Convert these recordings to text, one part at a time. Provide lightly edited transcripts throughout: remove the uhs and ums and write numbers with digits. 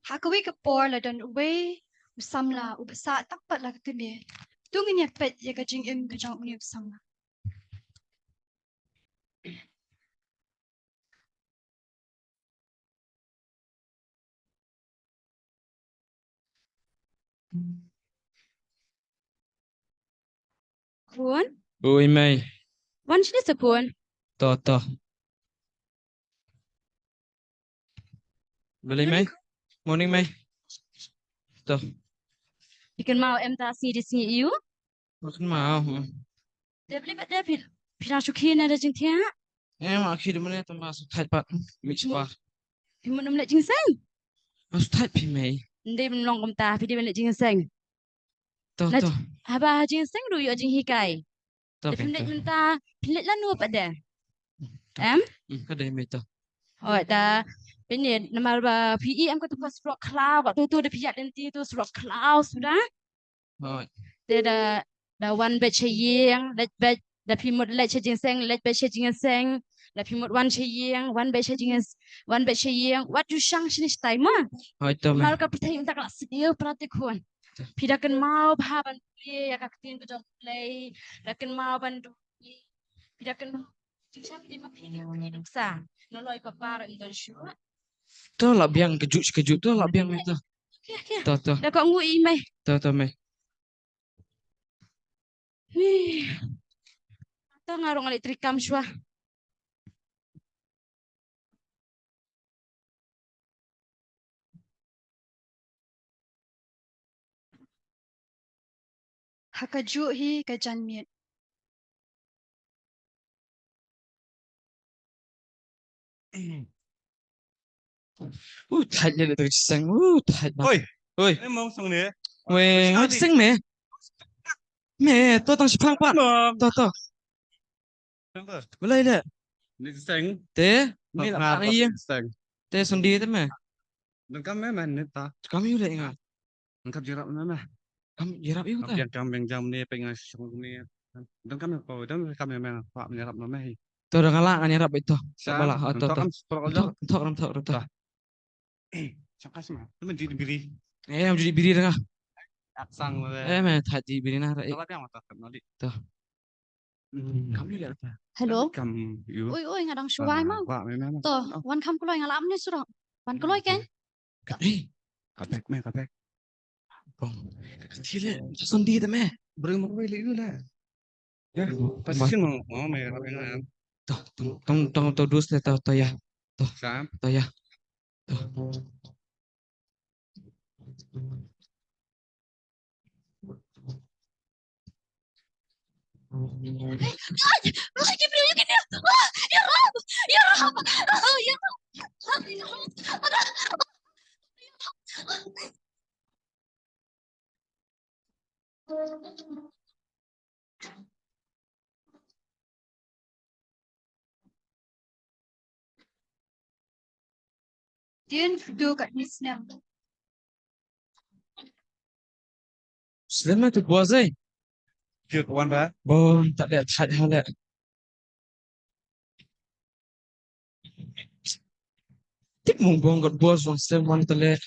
Hakawi ka por la dan uwe usamla ubasa takpat la kene. Tungin ya pet ya ka jing im ka jang uni usamla. Puan? Oi, May. Wan sini sa puan? To. Boleh, May? Morning, May. To. Ikan mau em ta si di sini iu? Makan mau. Dia beli pada pina suki na da jing tia? Mak kira mana tu masuk tight pak. Mix pa. Pimu nam le jing sang? Masuk tight pi, May. Ndai menong kom ta pi di le jing sang. To. Haba jing sang du yo jing hikai. To, Dia May. pim ta pilet la nu pada. Em? Kada May to. Oh ta ini nama ba PE em kata pas rock cloud waktu tu ada pijak nanti tu rock cloud sudah. Oh. Dia da one batch yang da pimut let jing sang let batch jing sang. Da pimut one batch yang what you shang sini time ah. Oh, to, May. Mal ka pertai tak lah sedia pratikun. Pidakan mau bahaban ya kaktin ke jom play. Pidakan mau bantu. Pidakan macam di mana ni sa. Noloi papar Indonesia. To lah biang kejut tu lah biang May to. To. Dah kau ngui mai. To, May. Tahu ngarung elektrik kam syua. Hakaju hi ka jan miet. Tight je tu sang. Tight banget. Oi, Oi. ini mau sang ni. Weh, ngau sang May. May, to tang sipang pak. To. Boleh le. Ni sang. Te, ni lah pak ni. Sang. Te sundi tu May. Dengkam mana ni ta? Kami udah ingat. Dengkam jerak mana? Kami jerap iu ta. Yang jam ni pengen sung ni. Dengkam apa? Dengkam mana? Pak menyerap mana? To dah ngalah nyerap itu. Sabalah. To. Dengkam sekolah. To. Sakas mah. Tu menjadi biri. Am jadi biri dah. Sang mana? Meh tadi biri nah. Kalau dia mata kenali. To. Kami lihat apa? Hello. Kam you. Oi ngadang syuai mau. Pak mana? To, wan kam keloi ngalam ni surah. Wan keloi kan? Kapek meh kapek. Bong. Sila. Sundi tu meh. Beri mau beli dulu lah. Ya, pasti mau meh kapek. Tong dus le to ya. Sam. To ya. To. Lagi beli yang ini. Ya Rob. Ya Rob. Dian du kat ni snap. Selamat tu puasa. Chưa có quan bá. Bong tak ada hal hal. Tik mong bong kat bos bong sewan tele.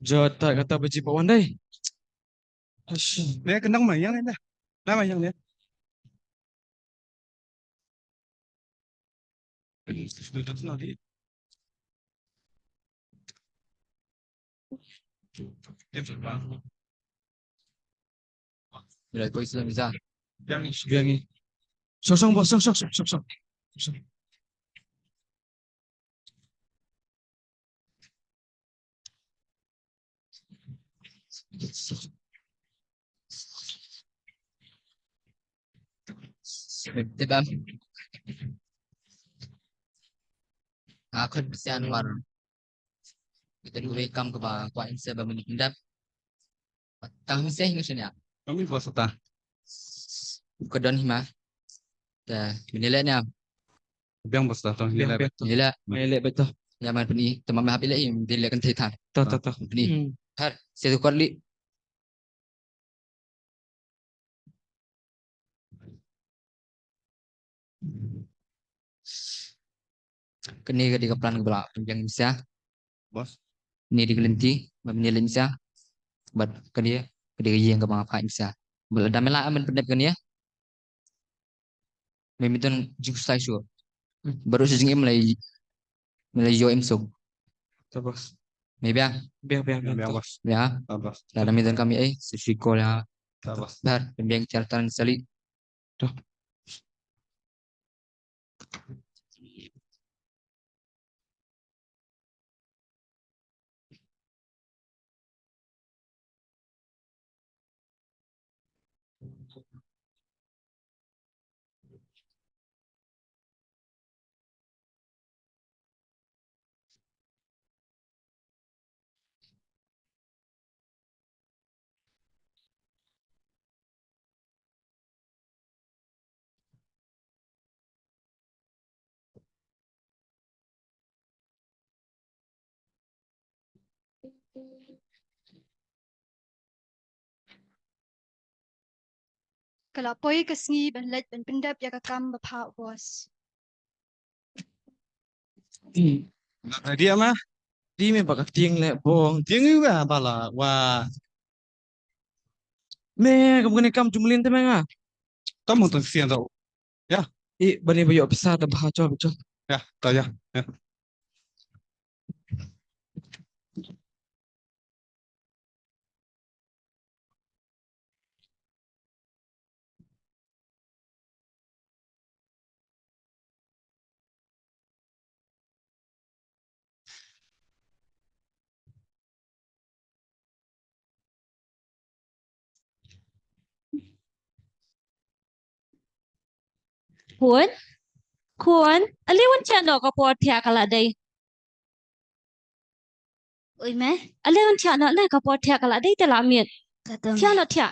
Jod tak kata biji pawan dai. Nè cái nông mày nhang nè. Lá mày nhang nè. Sudah tu nanti. Em phải bang. Bila kau Islam bisa. Biang ni. Sosong bos, sosong. Diba? Ako si Anwar. Kita welcome ke bawah kuat insa bagi pendap. Kami sih ingat sini ya. Kami bos ta. Kedon hima. Dah menilai ni. Biang bos ta tu. Menilai. Melek betul. Zaman peni teman mahap ilai menilai kan tetan. To. Peni. Har. Saya tu kuat li. Kini di kepala kepala yang bisa Bos. ni di kelenti memilih bisa buat kini yang ke mga pa bisa dami la aman pendep kani ya memiton justai sure baru sejeng mulai mulai yo imsog Tuh, bos. maybe ya Biar, biar, biar. Biar Tuh. bos. ya Bos. dalam miton kami sisiko ya Bos. bar pembiang catatan sekali Kalau poi kesngi ben let ben pendap ya kakam bapa bos. Dia mah. Di me bakal tiang le bong. Tiếng juga bala wah Me kamu kena kam jumlin te menga. kamu tuh siang tau. Bani bayo bisa ada bahaca betul. Ya, tahu ya. Ya. Kuan, kuan, aliwan tiyan no kapor tiya kaladay. Uy me, aliwan tiyan no le kapor tiya kaladay telamit. Tiya no tiya.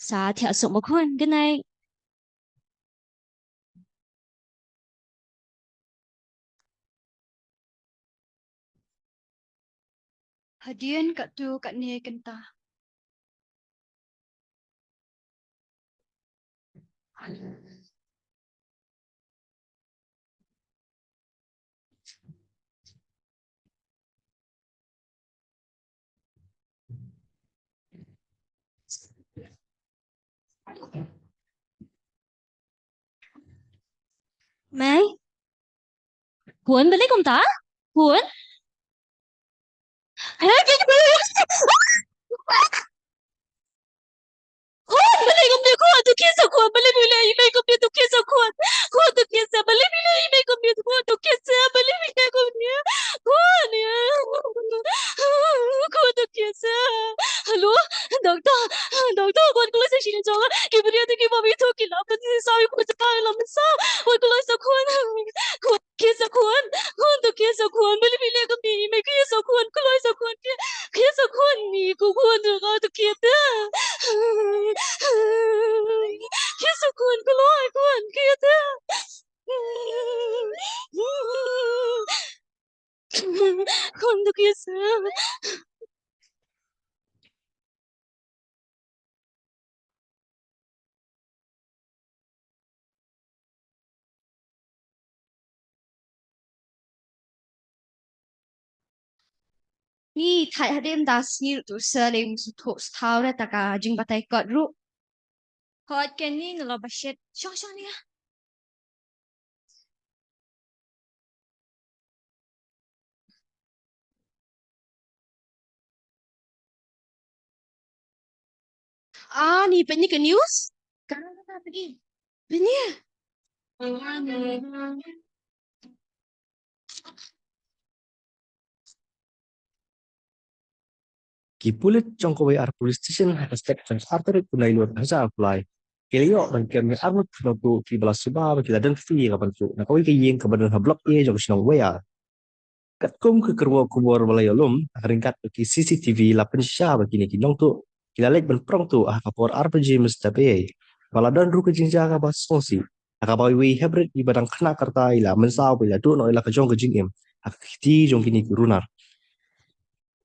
Sa tiya summa kuan, good night. Hadian kat tu kat ni kenta. May? Kuan, balik kong ta? Kuan? Kuan, balik kong dia kuan, tu kisa kuan, balik bila imay kong dia tu kisa kuan. Kuan tu kisa, balik bila imay kong dia kuan tu kisa, balik bila kong dia. Kuan ya. Kuan tu kisa. Halo, doktor, doktor, kuan kulo sa sinadya. Kiburiya tu kibami tu kilapan sabi ko sa kailan sa. Kuan kulo sa kuan. Kuan kisa kuan. Kuan tu kisa kuan, balik bila kong dia imay kisa kuan, kulo sa kuan. Kisa kuan ni kuan tu kita. Kisa kuan kulo kuan kita. Kuan tu kisa. Ni thai hadem das ni tu seling su tu stau le taka jing batai kot ru. Kot ken ni ngelo bashet. Shong ni ah. Ah ni penyi ke news? Sekarang kita pergi. Penyi. Kipulit jongko ar police station hashtag trans artery punai luar hasa apply. Kelio dan kami armut notu ki balas suba kita dan fi kapan tu. Nak kau kiyeng kebadan hablok ye jong sinong wea. Kat kum ke kerwa kubor balai olum ringkat ki CCTV lapan sya begini kinong tu. Kita lek ben prong tu kapor RPG mestape. Baladan ru ke jinja ka bas sonsi. Akabawi we hybrid di badang kena karta ila mensaw bila tu no ila ka jong ke jingem. Akiti jong kini runar.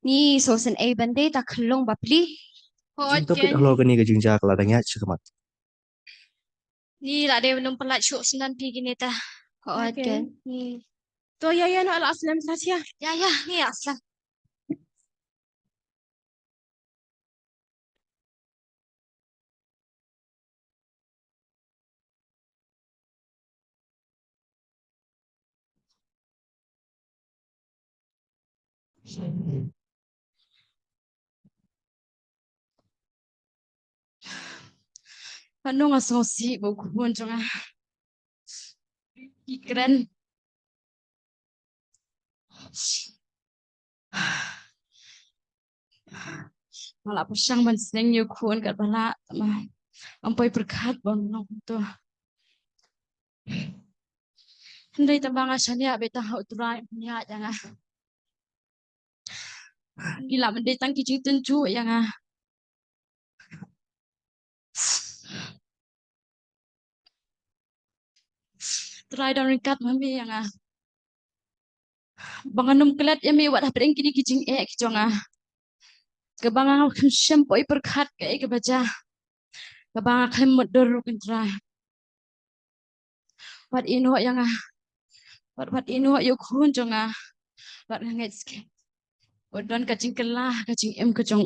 Ni sosen A bande ta khlong bapli. Hot Tapi kan. kalau kini ke jengja kalau tanya cekamat. Ni lah dia belum pelat syuk senan pi gini tah. Hot Okay. kan. Tu ya ya no ala aslam sasia. Ya ni asal. Ano nga sosi bo kuon jonga. Ikren. Malah pusang ban seneng yu kuon kat bala ma. Ampai berkat bon nong tu. Hendai tambang asanya beta hau turai punya jangan. Gila mendai tang kijing tenju yang Try dan ringkat mami yang banganum kelat yang mi wadah pedeng kini kijing kijong kebangang sempoi perkat ke baca kebangang klem motor kentra wat ino yang wat ino yuk kun jong wat ngait ske wadon kacing kelah kacing kejong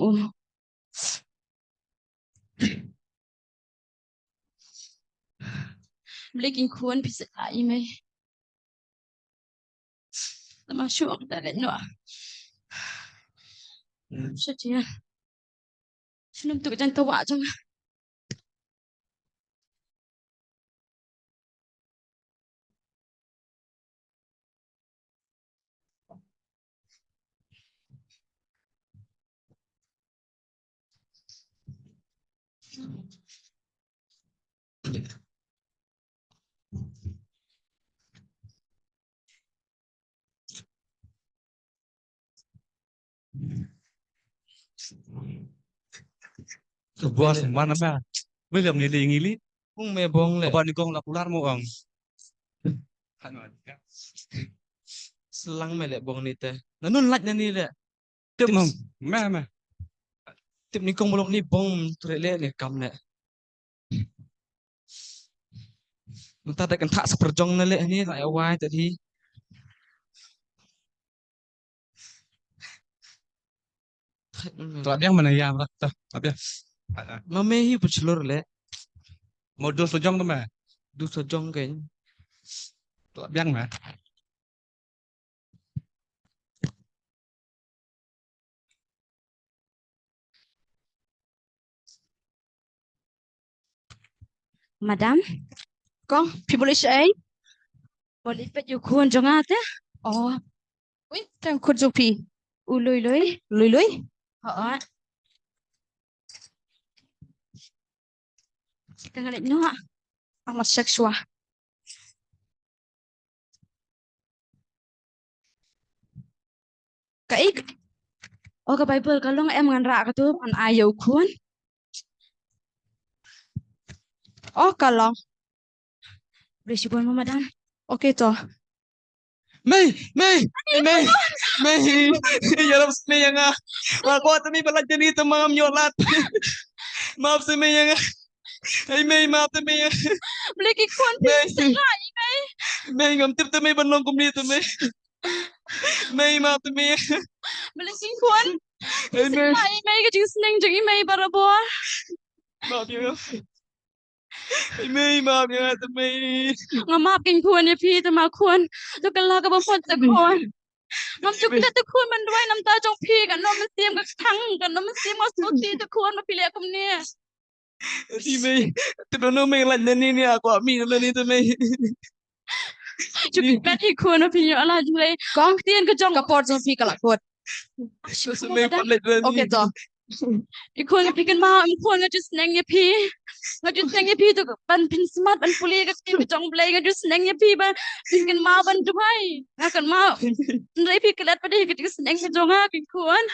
Belikin kuan bisa ime termasuk dari no Saja Sinum tu jangan tawa jong Sebuah mana meh? William ngili. Kung may bong le. Apa ni kong lakular mo ang? Selang me le bong ni te. Nanun lat na ni le. Tiếp mong, meh. Tip ni kong bulok ni bong ture le ni kam le. Nta ta kan tak seperjong na le ni la awai tadi. Tulap yang mana ya? Tulap yang. Mame hi puchlor le. Modus sejong tu meh. Du sojong ken. Tulap yang meh. Madam con phi boleh saya boleh pet yu kuan jong oh ui tang kut jo pi lui ha Kang lek no amat seksual Kai oh cái Bible kalau em ngan ra ka tu an ayo kuan oh kalau boleh sibon madam okay toh May. Yarap sa may nga. Makuha tami pala dyan mga myolat. Maaf sa may nga. Ay may maaf sa may boleh ki kuan May ngam tip ta may banong kumnito may. May maaf sa may. boleh ki kuan Ay may. may ka jing seneng jing may para buah Maaf yung. Ay may maaf yung sa may. ngamap king kuan ya pi ta ma kuan tu kala ka ba fot ta kuan ngam juk ta tu kuan man doi nam ta jong pi kan no man siam ka thang kan no man siam ka so ti tu kuan ma pi le kum ne Di may. Tiba may lan na ni ako. Amin na ni ta may. juk ka ti kuan ma pi yo ala jung le kong tien ka jong ka pot jong pi kala kuat Sa may palit na ni. okay to ikon pi kan ma kuan nga just neng ya pi nga just neng ya pi tu ban pin smart ban puli ka pi jong blai nga just neng ya pi ban pin kan ma ban duai nga kan ma ndai pi kalat pa dei ka just neng ka jong ha kin kuan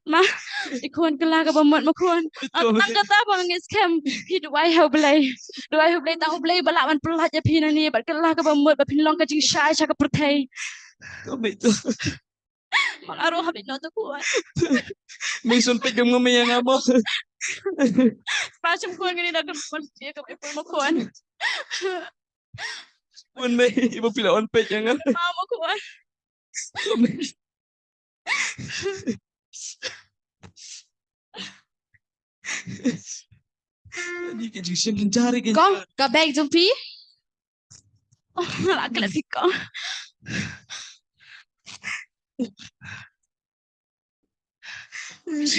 ma ikon kala ka ba mot ma kuan nang kata bang ngis kem pi duai ha blai ta blai bala man pelat ya pi na ni bat kala ka ba mot ba pin long ka jing shai cha ka perthai Kami to. Mangaro habis no tu kuan. May sumpit yung mamaya nga mo. Pasam kuan gani dagan kuan dia ka ipon mo kuan. Kuan may iba pila on page nga. Mama kuan. Hindi ka dyan siya mencari ka. Kong, ka bag jumpi. Oh, nakakala si Kong.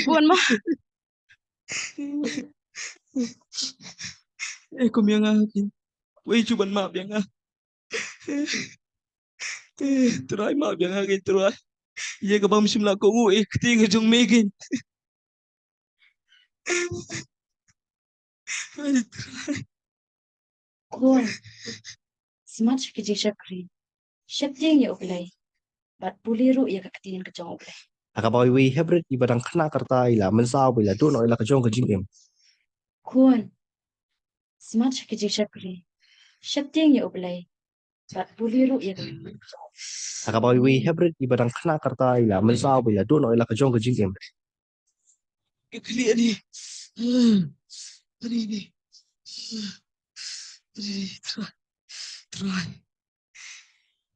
Kuan mo. Kung yang akin. Uy, cuban maaf yang nga. Try maaf yang akin, try. Iya ka ba misimla ko uwi. Ketingga jong megin. Kuan. Smart kiji syakri. Syapting ya ublay. Bat puliru ya kakatingin ka jong ublay. Akabawi we hybrid ibadang kena karta ila mensaw ila dono ila kajong kajing em. Kuan. Smart kiji syakri. Syapting ya ublay. Bat puliru ya kakatingin ka jong ublay. Akabawi we hybrid ibadang kena karta ila mensaw ila dono ila kajong kajing em. Kali ni. Tadi ni.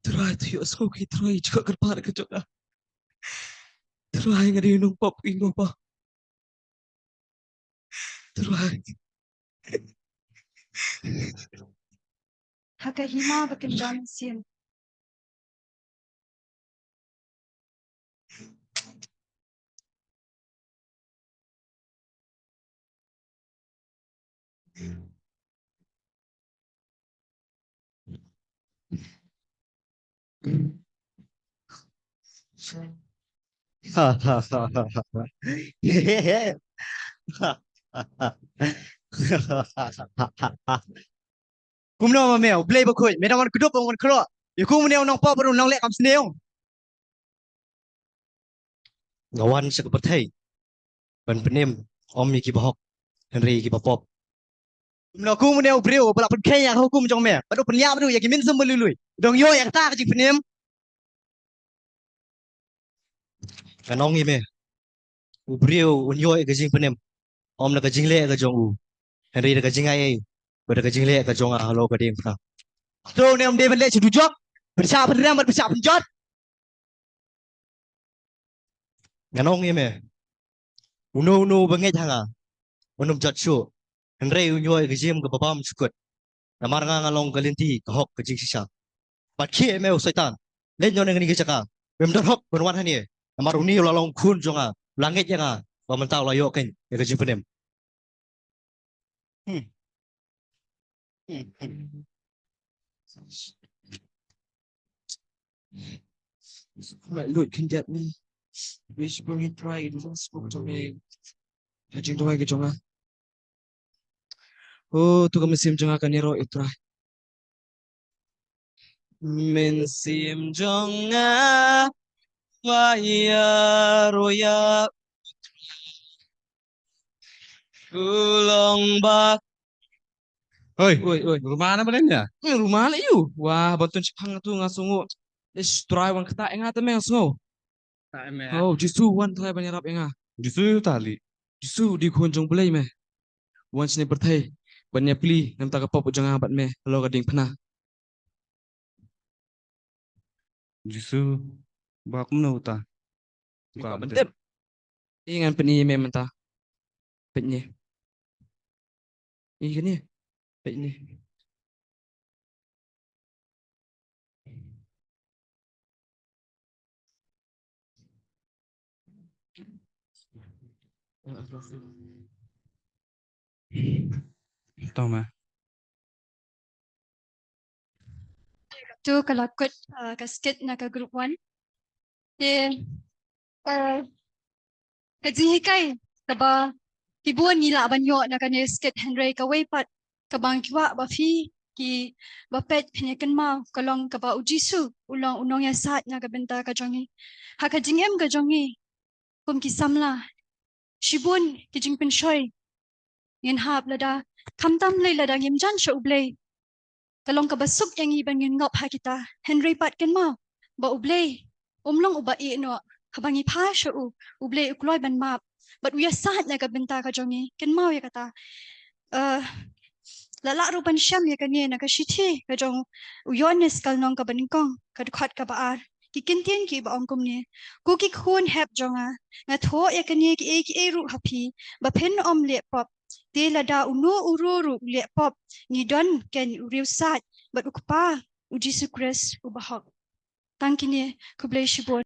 Try tu yuk asal kita try juga kerpar ke juga. Try ngadi nung pop ingo pa. Try. Hakahima bakenjan sim. Ha ha ha ha ha. Hehehe. Ha ha ha. Kumno ma meo blay ba khoi me dang wan kudop wan khro. Yu kum neo nong pa baru nong le kam sneo. Ngawan sa kapatay. Ban penem om mi ki bahok. Henry ki papop. Kumno kum neo breu balak pen kaya ho kum jong me. Padu pen ya padu ya ki min sem lui. Dong yo yak ta ka jing penem. Kanong i me. U breu un yo ka jing penem. Om na ka jing le ka jong u. Henry ka jing ai. Pada ka jing le ka jong a halo ka ding pra. Tro ne om de ben le chu jok. Persa pen ram persa pen jot. Kanong i me. Uno banget hanga. Unum jat shu. Henry un yo ka jing ka babam sukut. Namar nga ngalong galinti ka hok ka jing sisa. Pat khi me setan. Len yo ne ngani ka jaka. Bem dor hok benwan hani. Namar uni lalong khun jonga. Langit yang a. Ba man taw la yo ken ya ka jing penem. Right, look, can get me. We should bring it right. Don't spoke to me. Hajing to ke jonga. Oh, tu kami sim jonga kaniro itra. Min sim jonga. Wahia roya. Ulong bak. Oi, Oi. rumah mana balen ya? Rumah lah you. Wah, bantuan cipang tu ngasungu. Let's try one kata enga tameng sungu. Tak me. Oh, justru one try banyak rap enga. Justru tali. Justru di kunjung belai me. One sini berthai. Banyak pilih nam tak apa jangan abat me. Kalau kading pernah. Justru bak mana uta? Kau bentep. Ingat peni me mentah. Petnya. Ini kan ni. Petnya. Tahu mah. Tu kalakut kasket na ka group 1. De kajihikai kaba tibuan nila banyo na kanya skit Henry kaway pat kabang kiwa ba fi ki bapet pinyakan ma kalong kaba ujisu ulang unong ya saat na kabenta ka jongi haka jingem ka jongi kum ki samla shibun ki jing penshoy yen hab lada kamtam lay lada ngim jan sha ublay kalong kabasuk yang iban ngin ngop ha kita Henry pat kan ma ba ublay umlong uba i no kabangi pasha uble ukloi ban map but we are sad na kabenta ka jongi ken mau ya kata lala rupan syam ya kanye na ka shithi ka jong uyones kal nong ka banikong ka khat ka baar ki kintien ki ba ongkom ni ku ki khun hep jonga nga tho ya kanye ki e ru hapi ba pen om le pop te la da unu uru le pop ni don ken uriu sat but ukpa u Jesus Christ u bahak tangkini kublai shibon